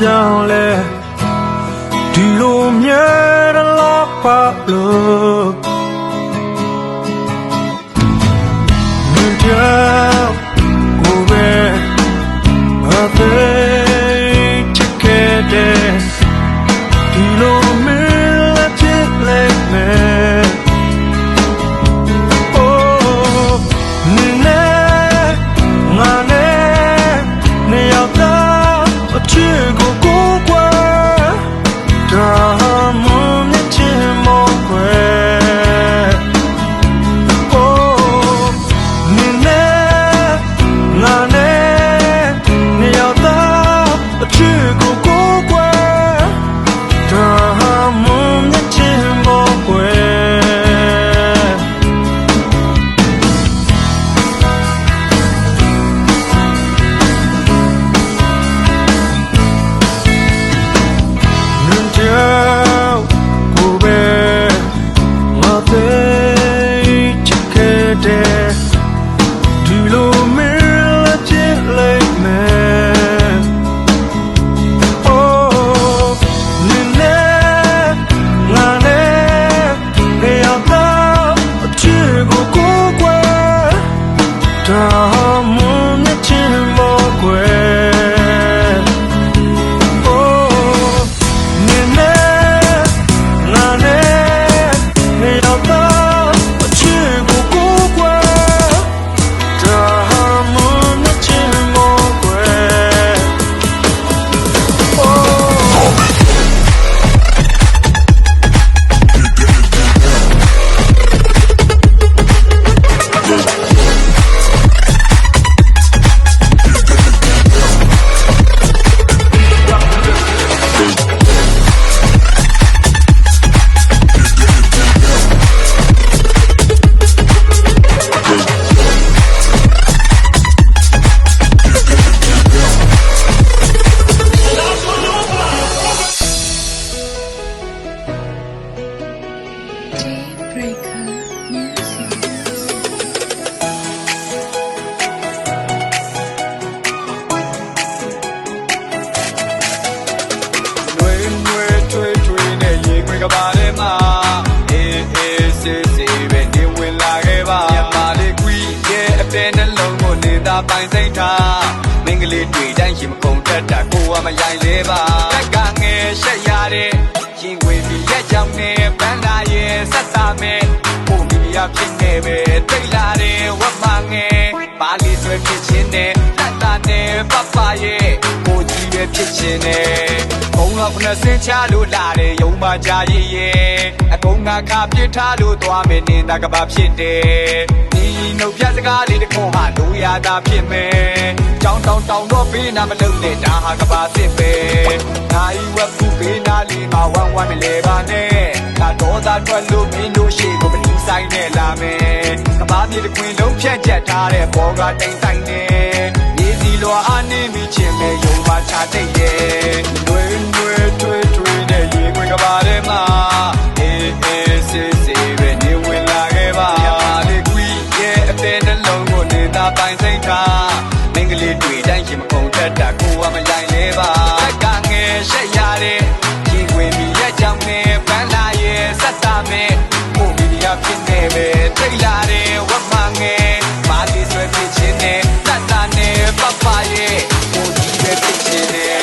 ပြောင်းလဲဒီလိုမြဲတယ်လို့ပါလို့မြင်ပြောင်းကိုပဲအသေးချစ်ခဲ့တဲ့ဒီလိုမြဲလက်ချစ်လိုက်မယ်ချစ်ကိုကိုကွယ်ဒါမှမချင်မောကွယ်โอ้နင်းနဲ့ငါနဲ့နေရောက်သားအချစ်ကိုကိုကွယ်ဒါမှမချင်မောကွယ်ဒီလိုမင်းလက်ချစ်လိုက်မယ်အိုးနင်းနဲ့ငါနဲ့နေရောက်သားအချစ်ကိုကိုကွယ်ဒါမှမချင်မောကွယ်အိုးနင်းနဲ့ငါနဲ့နေရောက်သားအချစ်ကိုကိုကွယ်ကဘာထဲမှာအေးအေးဆေးဆေးပဲနေဝင်လာခဲ့ပါမြန်မာလေးကွီရဲ့အပင်နှလုံးကိုနေတာပိုင်စိတ်ထားမင်္ဂလေးတွေ့တိုင်းရင်မကုန်တတ်တာကိုကမရိုင်လဲပါတက်ကငယ်ရှက်ရတဲ့ရင်ခွေပြီးရက်ကြောင်နဲ့ပန်းလာရဲ့ဆက်တာမဲ့ပုံမီဒီယာဖြစ်နေပဲတိတ်လာတဲ့ဝတ်မငယ်ပါလီဆွဲဖြစ်ချင်းနဲ့တတ်တာနဲ့ပပရဲ့ကိုကြီးပဲဖြစ်ချင်းနဲ့ဘုံတော့ခုနစင်ချလို့လာတယ်ယုံမကြရဲ့ရဲ့အကုန်ငါခါပြစ်ထားလို့သွားမယ်နေတာကဘာဖြစ်တယ်ဒီနှုတ်ပြစကားလေးတခုဟာလိုရတာဖြစ်မယ်ကြောင်းတောင်းတော့ပေးနာမလုံးနဲ့ဒါဟာကဘာစစ်ပဲနိုင်ဝက်ကူပေးနာလေးမှာဝမ်းဝမ်းမလဲပါနဲ့ငါတော့သာထွက်လို့မင်းတို့ရှိကိုမလူဆိုင်နဲ့လာမယ်ကဘာမြေတစ်ခွင်လုံးဖြတ်ချက်ထားတဲ့ဘောကတိမ်ဆိုင်နဲ့မြေစီလွာအားနေမိချင်းပဲယုံပါချတဲ့ရဲ့တွင်တွင်ထွေးထွေးနဲ့ရေခွင်ကဘာထဲမှာအေးအေးဆေးဆေးပဲနေဝင်လာခဲ့ပါမြန်မာလေးကွီရဲ့အပင်နှလုံးကိုနေတာပိုင်စိတ်ထားမင်္ဂလေးတွေ့တိုင်းရင်မကုန်တတ်တာကိုကမရိုင်လဲပါတက်ကငယ်ရှက်ရတဲ့ရင်ခွင်ပြီးရက်ကြောင်နဲ့ပန်းလာရဲ့ဆက်တာမဲ့ပုံမီဒီယာဖြစ်နေပဲတိတ်လာတဲ့ဝတ်မငယ်ပါလီဆွဲဖြစ်ချင်းနဲ့တတ်တာနဲ့ပပရဲ့ကိုကြီးပဲဖြစ်ချင်းနဲ့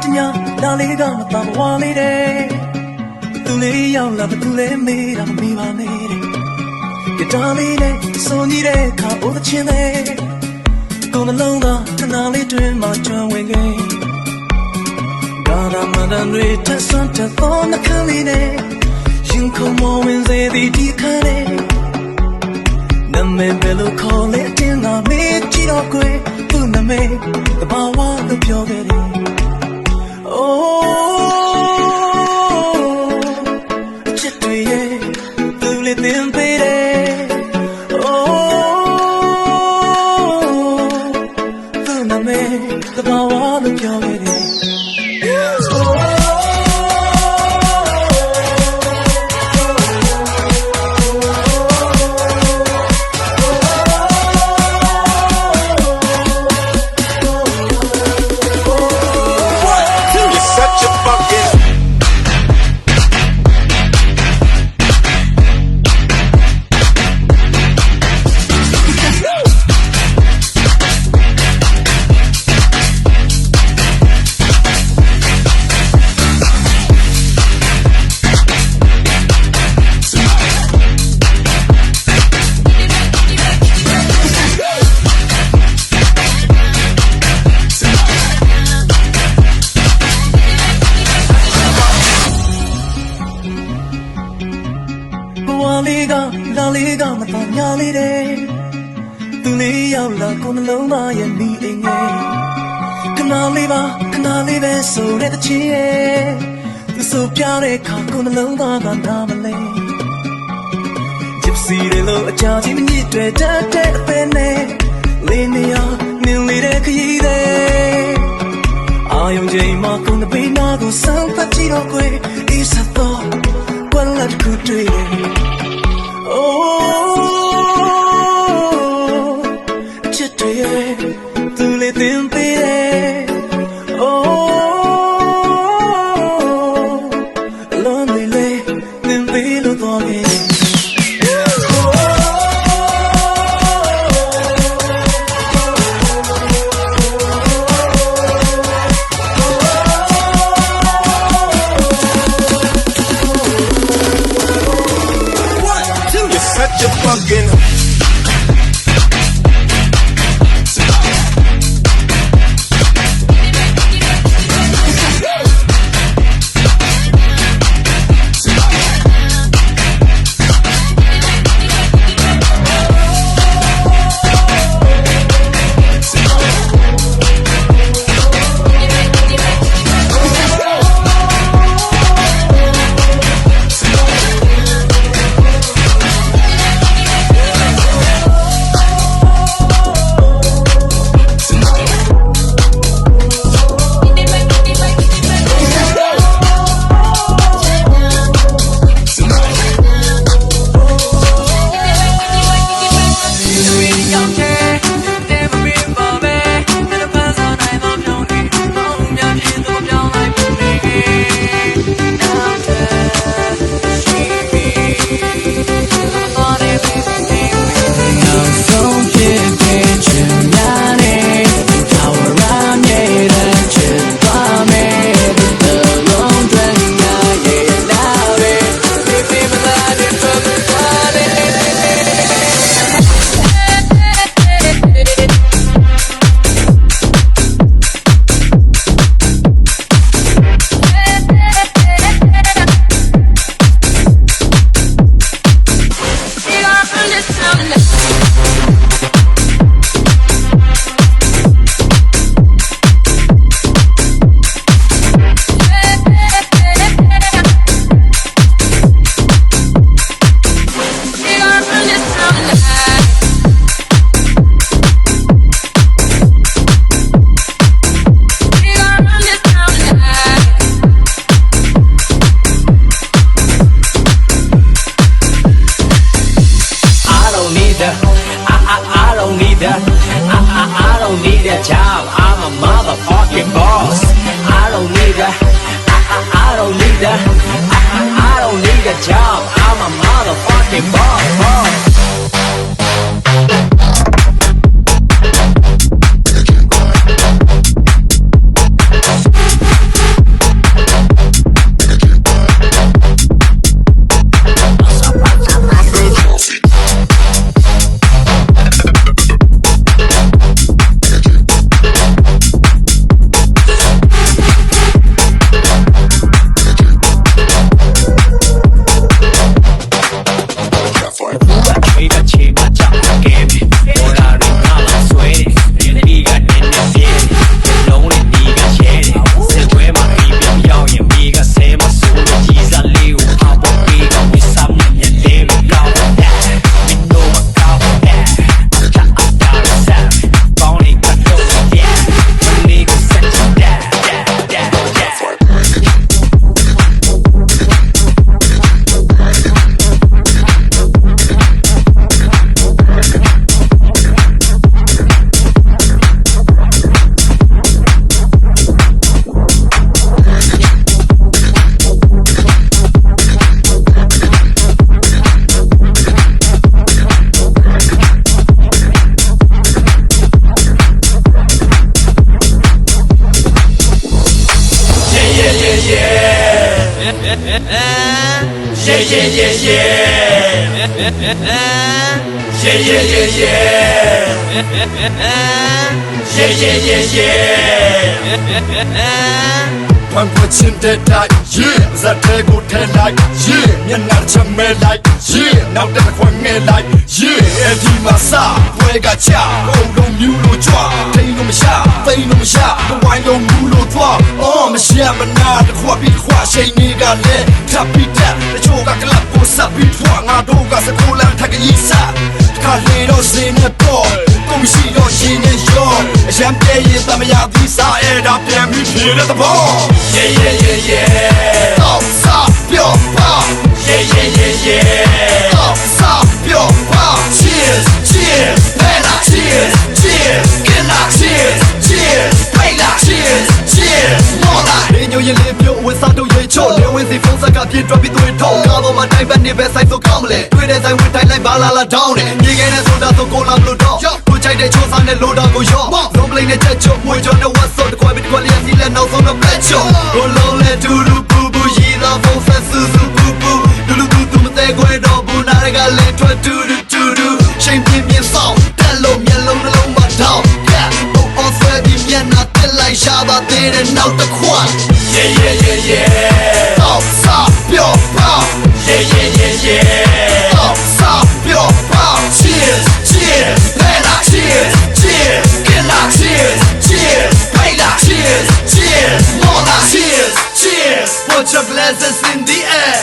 တညာလာလေးကမတော်ဘဝလေးတဲ့သူလေးရောက်လာသူလေးမေးတာမေးပါနဲ့တဲ့ကတားလေးနဲ့စုံကြီးတဲ့ခါအိုးချင်းတဲ့ကိုယ်နှလုံးသားခဏလေးတွင်မှကျွမ်းဝင်ခဲ့ဒါသာမန်တွေထဆန်းတဲ့သောနှခမ်းလေးနဲ့ရင်ခုန်မဝင်စေသည်ဒီခါနဲ့နမေဘယ်လိုခေါ်လဲအတင်းသာမေးကြည့်တော့ကွယ်သူ့နမေတဘာဝလို့ပြောခဲ့တယ်ချစ်တွေရဲ့သူလေးသင်ပေးတယ်သူ့နမေတဘာဝလို့ပြောခဲ့တယ်လာလေးကမတော်ညာလေးတဲ့သူလေးရောက်လာကိုယ်နှလုံးသားရဲ့မိအိမ်ရဲ့ခဏလေးပါခဏလေးပဲဆိုတဲ့ချစ်ရဲ့သူဆိုပြတဲ့ခါကိုယ်နှလုံးသားကနားမလဲဂျစ်စီတွေလို့အကြကြီးမညစ်တွေတတ်တဲ့အပင်နဲ့လေးနေရနင်းလေးတဲ့ခရီးတဲ့အာယုံချိန်မှာကိုယ်နှပေးနာကိုစမ်းသပ်ကြည့်တော့ကွယ်အေးဆက်တော့ဝက်လက်ခုတွေ့ချစ်တွေရဲ့သူလေးသင်ပေးတယ်အလုံးလေးလေးသင်ပေးလို့တော့ခဲ့ Such a fucking job. I'm a motherfucking boss. I don't need a, I don't need a, I don't need a job. I'm a motherfucking boss. One question that I that they go tell like you're not a man like now that I want me like and he must we got cha don't you know twa they no me sha the wine don't you know twa oh me sha me na the kwa bi kwa shay ni ga le tap bi tap the choka club ko sap bi twa nga do ga sa ko lan thak yi sa ka le do sin ne po ko mi shi do shin ne yo sham pe yin ta ma ya di sa e da pian mi phi le the ball yeah oh stop your pop yeah oh stop your pop cheers man cheers get la cheers wait la cheers more like in your live your with some to your cho le win si phone စကပြdrop ပြီးသွေးထောင်းကားပေါ်မှာတိုင်းပတ်နေပဲဆိုင်ဆိုကောင်းမလဲတွေ့တဲ့ဆိုင်ဝင်တိုင်းလိုက်ပါလာ down နဲ့ညီခဲ့တဲ့ဆိုတာဆိုကိုလာမလို့တော့ကိုချိုက်တဲ့ချိုးစားနဲ့လိုတာကိုရောလုံးပလိန်နဲ့ချက်ချုံမွေကျော်နဲ့ဝတ်ဆိုတကွာပြီးတကွာလေးစီလက်နောက်ဆုံးတော့ black show ကိုလုံးလဲတူတူပူပူရီလာဖုန်းဆက်ဆူဆူပူပူလူလူတူမသေးခွဲတော့ဘူးနာရကလေးထွက်တူတူချိန်ပြင်းပြင်းဆောင်တက်လို့မျက်လုံးနှလုံးမှာထောင်းဘုံအောင်ဆွဲပြီးမျက်နှာတက်လိုက်ရှာပါသေးတဲ့နောက်တစ်ခွန်းyeah oh stop your pop yeah oh stop your pop cheers man cheers get la cheers wait la cheers more la cheers put your glasses in the air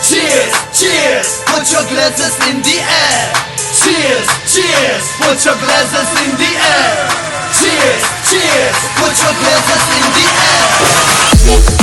cheers put your glasses in the air cheers put your glasses in the air cheers put your glasses in the air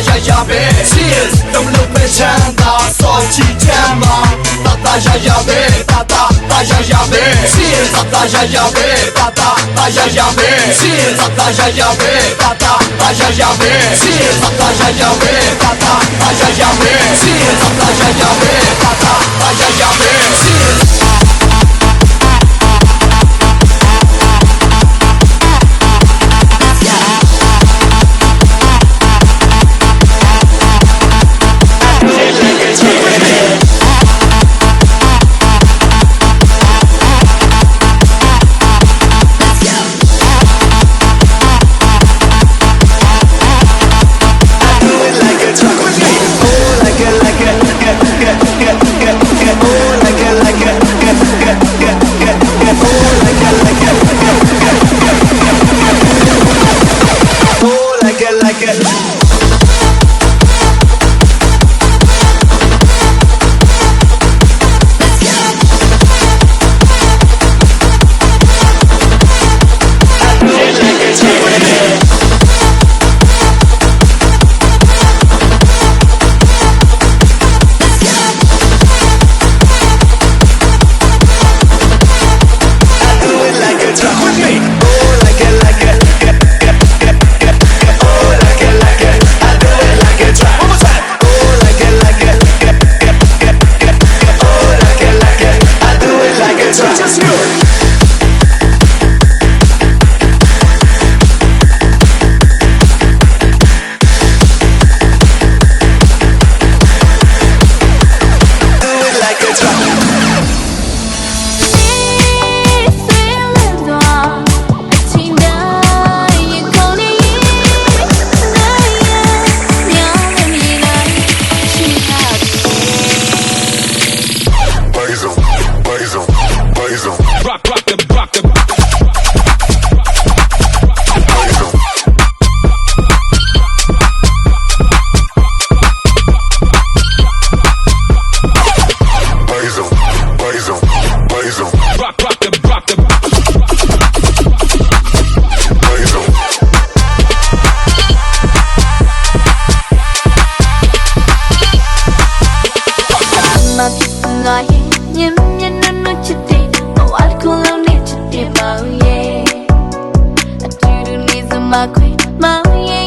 Cheers, don't look at Chanda, so Chijama, Tata Yayabe, Tata Yayabe, Cheers, Tata Yayabe, Tata Yayabe, Cheers, Tata Yayabe, Tata Yayabe, Cheers, Tata Yayabe, Tata Yayabe, Cheers, Tata Yayabe, Tata Yayabe, Cheers. like my queen, my yeah.